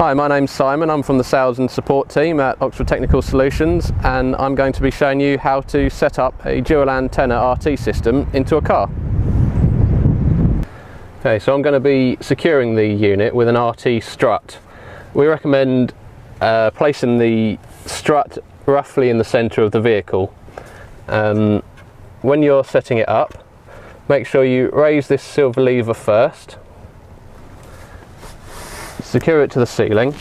Hi, my name's Simon. I'm from the sales and support team at Oxford Technical Solutions, and I'm going to be showing you how to set up a dual antenna RT system into a car. Okay, so I'm going to be securing the unit with an RT strut. We recommend placing the strut roughly in the centre of the vehicle. When you're setting it up, make sure you raise this silver lever first, secure it to the ceiling,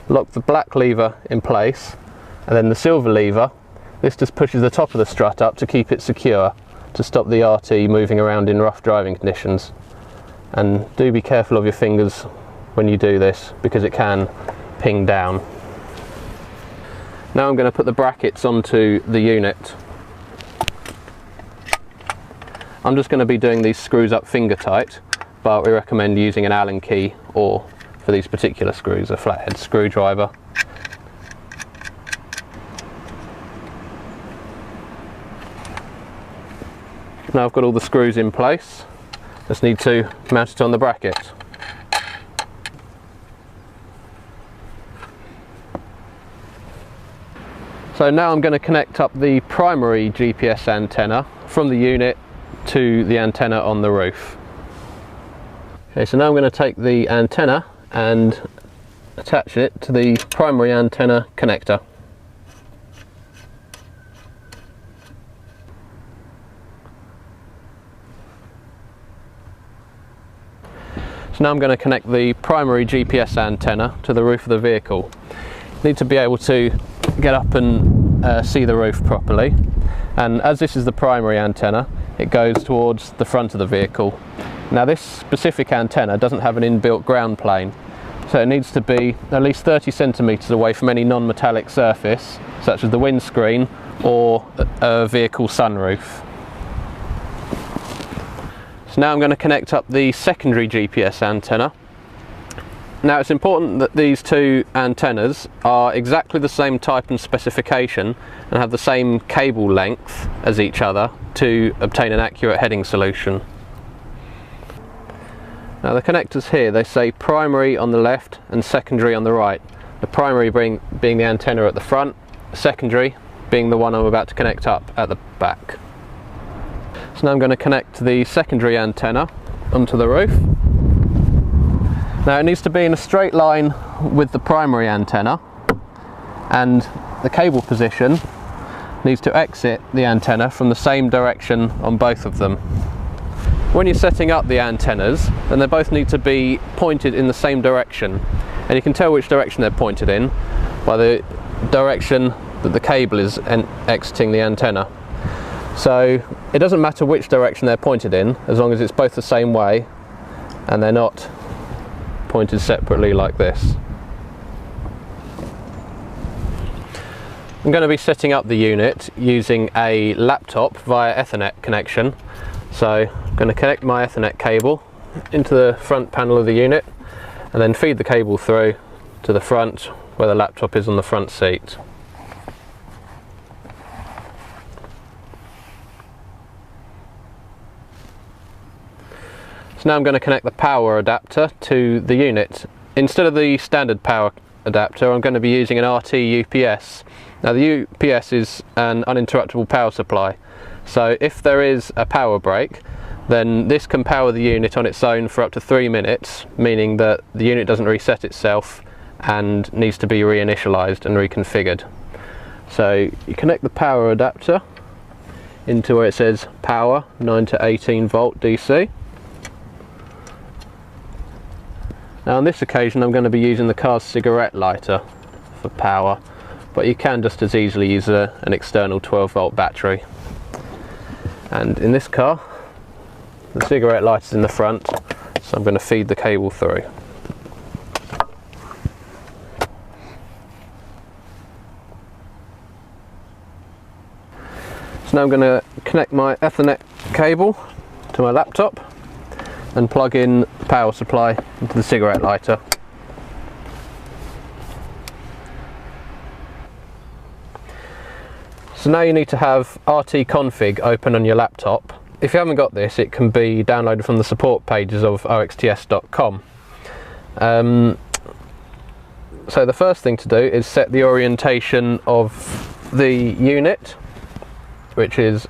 lock the black lever in place, and then the silver lever, this just pushes the top of the strut up to keep it secure, to stop the RT moving around in rough driving conditions. And do be careful of your fingers when you do this, because it can ping down. Now I'm going to put the brackets onto the unit. I'm just going to be doing these screws up finger tight, but we recommend using an Allen key, or for these particular screws, a flathead screwdriver. Now I've got all the screws in place, just need to mount it on the bracket. So now I'm going to connect up the primary GPS antenna from the unit to the antenna on the roof. Okay, so now I'm going to take the antenna and attach it to the primary antenna connector. So now I'm going to connect the primary GPS antenna to the roof of the vehicle. You need to be able to get up and see the roof properly, and as this is the primary antenna, it goes towards the front of the vehicle. Now this specific antenna doesn't have an inbuilt ground plane, so it needs to be at least 30 centimetres away from any non-metallic surface, such as the windscreen or a vehicle sunroof. So now I'm going to connect up the secondary GPS antenna. Now it's important that these two antennas are exactly the same type and specification and have the same cable length as each other to obtain an accurate heading solution. Now the connectors here, they say primary on the left and secondary on the right. The primary being the antenna at the front, secondary being the one I'm about to connect up at the back. So now I'm going to connect the secondary antenna onto the roof. Now it needs to be in a straight line with the primary antenna, and the cable position needs to exit the antenna from the same direction on both of them. When you're setting up the antennas, then they both need to be pointed in the same direction, and you can tell which direction they're pointed in by the direction that the cable is exiting the antenna. So it doesn't matter which direction they're pointed in, as long as it's both the same way and they're not pointed separately like this. I'm going to be setting up the unit using a laptop via Ethernet connection. So I'm going to connect my Ethernet cable into the front panel of the unit and then feed the cable through to the front where the laptop is on the front seat. So now I'm going to connect the power adapter to the unit. Instead of the standard power adapter, I'm going to be using an RT UPS. Now the UPS is an uninterruptible power supply, so if there is a power break, then this can power the unit on its own for up to 3 minutes, meaning that the unit doesn't reset itself and needs to be reinitialized and reconfigured. So you connect the power adapter into where it says power 9 to 18 volt DC. Now on this occasion I'm going to be using the car's cigarette lighter for power, but you can just as easily use an external 12 volt battery. And in this car, the cigarette lighter is in the front, so I'm going to feed the cable through. So now I'm going to connect my Ethernet cable to my laptop and plug in the power supply into the cigarette lighter. So now you need to have RT config open on your laptop. If you haven't got this, it can be downloaded from the support pages of oxts.com. So the first thing to do is set the orientation of the unit, which is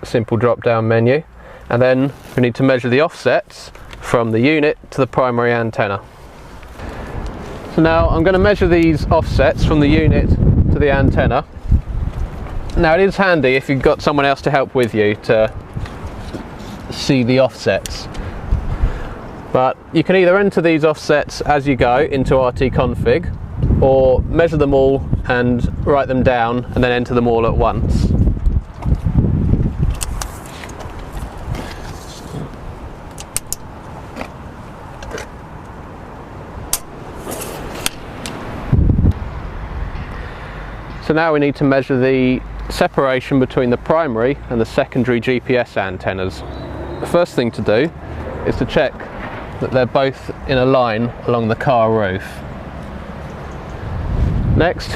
a simple drop down menu, and then we need to measure the offsets from the unit to the primary antenna. So now I'm going to measure these offsets from the unit to the antenna. Now it is handy if you've got someone else to help with you to see the offsets. But you can either enter these offsets as you go into RT-config, or measure them all and write them down and then enter them all at once. So now we need to measure the separation between the primary and the secondary GPS antennas. The first thing to do is to check that they're both in a line along the car roof. Next,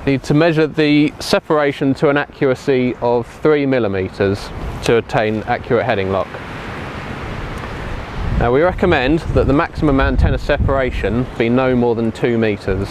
you need to measure the separation to an accuracy of 3 millimeters to attain accurate heading lock. Now we recommend that the maximum antenna separation be no more than 2 meters.